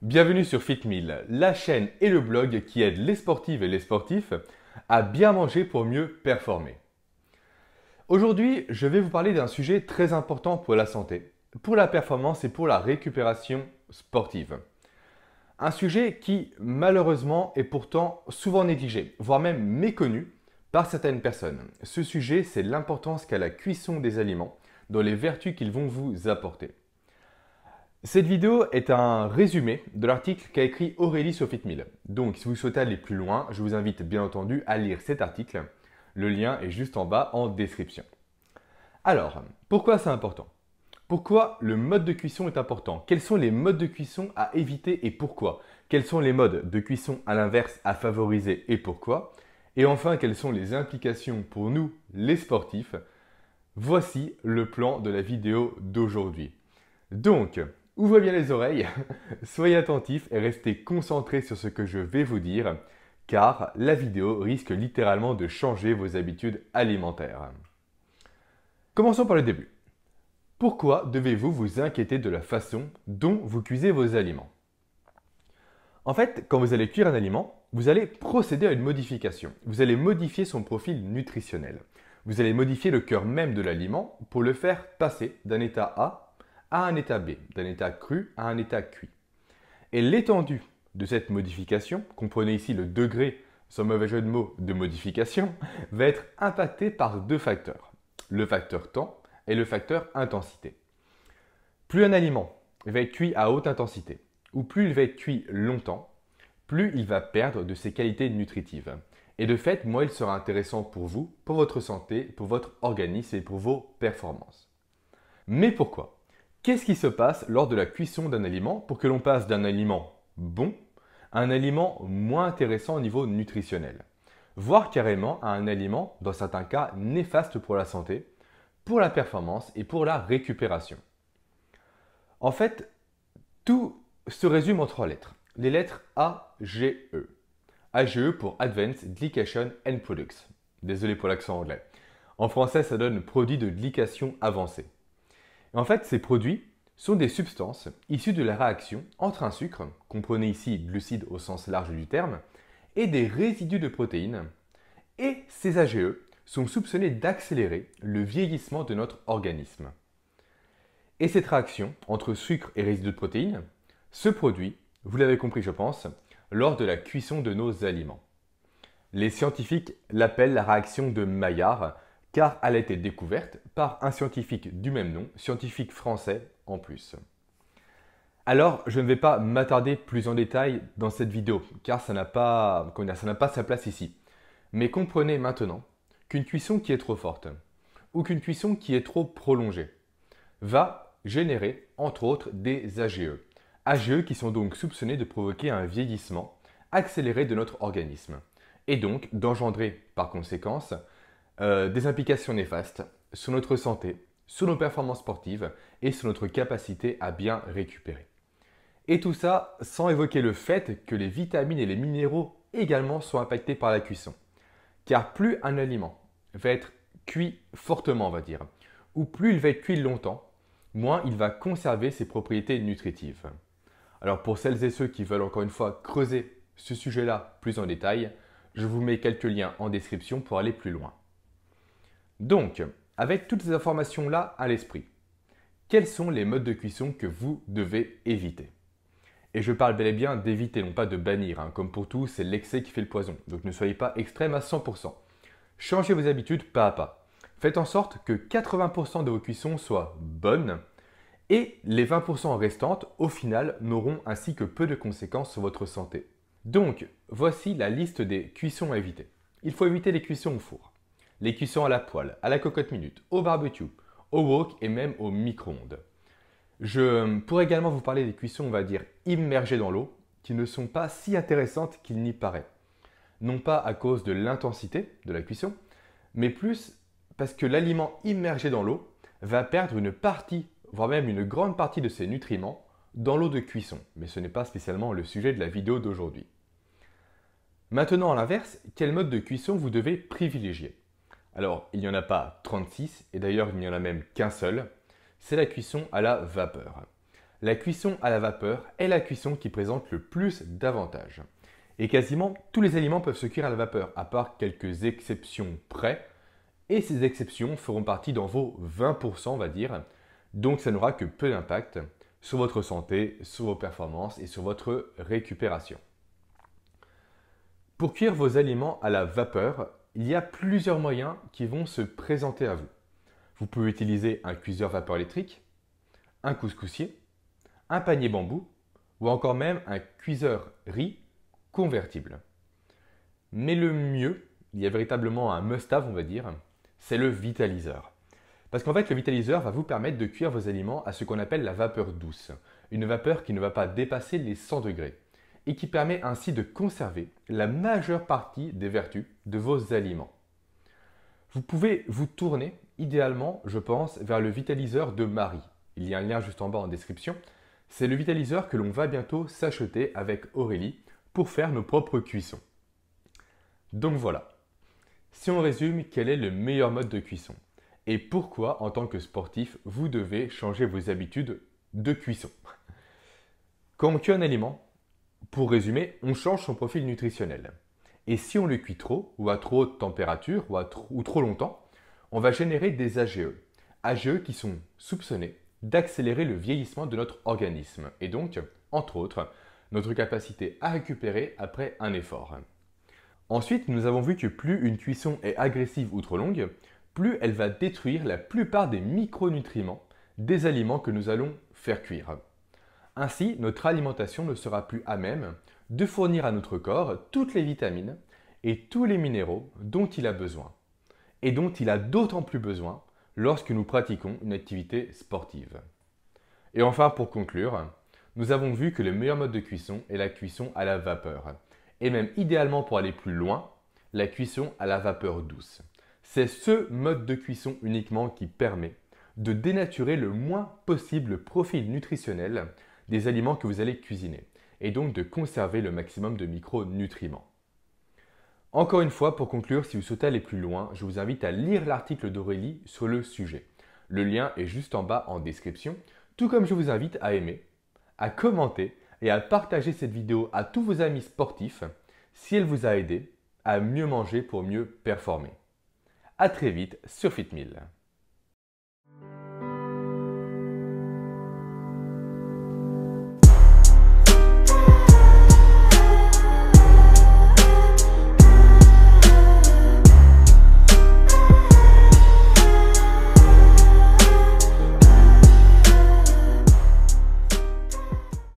Bienvenue sur FitMeal, la chaîne et le blog qui aide les sportives et les sportifs à bien manger pour mieux performer. Aujourd'hui, je vais vous parler d'un sujet très important pour la santé, pour la performance et pour la récupération sportive. Un sujet qui, malheureusement, est pourtant souvent négligé, voire même méconnu par certaines personnes. Ce sujet, c'est l'importance qu'a la cuisson des aliments dans les vertus qu'ils vont vous apporter. Cette vidéo est un résumé de l'article qu'a écrit Aurélie sur FitMeal. Donc, si vous souhaitez aller plus loin, je vous invite bien entendu à lire cet article. Le lien est juste en bas en description. Alors, pourquoi c'est important? Pourquoi le mode de cuisson est important? Quels sont les modes de cuisson à éviter et pourquoi? Quels sont les modes de cuisson à l'inverse à favoriser et pourquoi? Et enfin, quelles sont les implications pour nous, les sportifs? Voici le plan de la vidéo d'aujourd'hui. Donc, ouvrez bien les oreilles, soyez attentifs et restez concentrés sur ce que je vais vous dire, car la vidéo risque littéralement de changer vos habitudes alimentaires. Commençons par le début. Pourquoi devez-vous vous inquiéter de la façon dont vous cuisez vos aliments? En fait, quand vous allez cuire un aliment, vous allez procéder à une modification. Vous allez modifier son profil nutritionnel. Vous allez modifier le cœur même de l'aliment pour le faire passer d'un état A à un état B, d'un état cru à un état cuit. Et l'étendue de cette modification, comprenez ici le degré, sans mauvais jeu de mots, de modification, va être impactée par deux facteurs, le facteur temps et le facteur intensité. Plus un aliment va être cuit à haute intensité, ou plus il va être cuit longtemps, plus il va perdre de ses qualités nutritives. Et de fait, moins il sera intéressant pour vous, pour votre santé, pour votre organisme et pour vos performances. Mais pourquoi? Qu'est-ce qui se passe lors de la cuisson d'un aliment pour que l'on passe d'un aliment bon à un aliment moins intéressant au niveau nutritionnel, voire carrément à un aliment, dans certains cas, néfaste pour la santé, pour la performance et pour la récupération? En fait, tout se résume en trois lettres. Les lettres AGE. AGE pour Advanced Glycation End Products. Désolé pour l'accent anglais. En français, ça donne produit de glycation avancée. En fait, ces produits sont des substances issues de la réaction entre un sucre, comprenez ici glucides au sens large du terme, et des résidus de protéines. Et ces AGE sont soupçonnés d'accélérer le vieillissement de notre organisme. Et cette réaction entre sucre et résidus de protéines se produit, vous l'avez compris je pense, lors de la cuisson de nos aliments. Les scientifiques l'appellent la réaction de Maillard, car elle a été découverte par un scientifique du même nom, scientifique français en plus. Alors, je ne vais pas m'attarder plus en détail dans cette vidéo, car ça n'a pas sa place ici. Mais comprenez maintenant qu'une cuisson qui est trop forte, ou qu'une cuisson qui est trop prolongée, va générer, entre autres, des AGE. AGE qui sont donc soupçonnés de provoquer un vieillissement accéléré de notre organisme, et donc d'engendrer, par conséquence, des implications néfastes sur notre santé, sur nos performances sportives et sur notre capacité à bien récupérer. Et tout ça sans évoquer le fait que les vitamines et les minéraux également sont impactés par la cuisson. Car plus un aliment va être cuit fortement, on va dire, ou plus il va être cuit longtemps, moins il va conserver ses propriétés nutritives. Alors pour celles et ceux qui veulent encore une fois creuser ce sujet-là plus en détail, je vous mets quelques liens en description pour aller plus loin. Donc, avec toutes ces informations-là à l'esprit, quels sont les modes de cuisson que vous devez éviter? Et je parle bel et bien d'éviter, non pas de bannir. Comme pour tout, c'est l'excès qui fait le poison. Donc ne soyez pas extrême à 100%. Changez vos habitudes pas à pas. Faites en sorte que 80% de vos cuissons soient bonnes et les 20% restantes, au final, n'auront ainsi que peu de conséquences sur votre santé. Donc, voici la liste des cuissons à éviter. Il faut éviter les cuissons au four. Les cuissons à la poêle, à la cocotte minute, au barbecue, au wok et même au micro-ondes. Je pourrais également vous parler des cuissons, on va dire, immergées dans l'eau, qui ne sont pas si intéressantes qu'il n'y paraît. Non pas à cause de l'intensité de la cuisson, mais plus parce que l'aliment immergé dans l'eau va perdre une partie, voire même une grande partie de ses nutriments dans l'eau de cuisson. Mais ce n'est pas spécialement le sujet de la vidéo d'aujourd'hui. Maintenant, à l'inverse, quel mode de cuisson vous devez privilégier? Alors, il n'y en a pas 36, et d'ailleurs il n'y en a même qu'un seul, c'est la cuisson à la vapeur. la cuisson à la vapeur est la cuisson qui présente le plus d'avantages. Et quasiment tous les aliments peuvent se cuire à la vapeur, à part quelques exceptions près. Et ces exceptions feront partie dans vos 20%, on va dire. Donc ça n'aura que peu d'impact sur votre santé, sur vos performances et sur votre récupération. Pour cuire vos aliments à la vapeur, il y a plusieurs moyens qui vont se présenter à vous. Vous pouvez utiliser un cuiseur vapeur électrique, un couscoussier, un panier bambou ou encore même un cuiseur riz convertible. Mais le mieux, il y a véritablement un must-have, on va dire, c'est le vitaliseur. Parce qu'en fait, le vitaliseur va vous permettre de cuire vos aliments à ce qu'on appelle la vapeur douce, une vapeur qui ne va pas dépasser les 100 degrés et qui permet ainsi de conserver la majeure partie des vertus de vos aliments. Vous pouvez vous tourner, idéalement, je pense, vers le vitaliseur de Marie. Il y a un lien juste en bas en description. C'est le vitaliseur que l'on va bientôt s'acheter avec Aurélie pour faire nos propres cuissons. Donc voilà. Si on résume, quel est le meilleur mode de cuisson? Et pourquoi, en tant que sportif, vous devez changer vos habitudes de cuisson? Quand on cuit un aliment, pour résumer, on change son profil nutritionnel. Et si on le cuit trop, ou à trop haute température, ou trop longtemps, on va générer des AGE. AGE qui sont soupçonnés d'accélérer le vieillissement de notre organisme. Et donc, entre autres, notre capacité à récupérer après un effort. Ensuite, nous avons vu que plus une cuisson est agressive ou trop longue, plus elle va détruire la plupart des micronutriments des aliments que nous allons faire cuire. Ainsi, notre alimentation ne sera plus à même de fournir à notre corps toutes les vitamines et tous les minéraux dont il a besoin, et dont il a d'autant plus besoin lorsque nous pratiquons une activité sportive. Et enfin, pour conclure, nous avons vu que le meilleur mode de cuisson est la cuisson à la vapeur, et même idéalement pour aller plus loin, la cuisson à la vapeur douce. C'est ce mode de cuisson uniquement qui permet de dénaturer le moins possible le profil nutritionnel des aliments que vous allez cuisiner et donc de conserver le maximum de micronutriments. Encore une fois, pour conclure, si vous souhaitez aller plus loin, je vous invite à lire l'article d'Aurélie sur le sujet. Le lien est juste en bas en description, tout comme je vous invite à aimer, à commenter et à partager cette vidéo à tous vos amis sportifs si elle vous a aidé à mieux manger pour mieux performer. À très vite sur FitMill.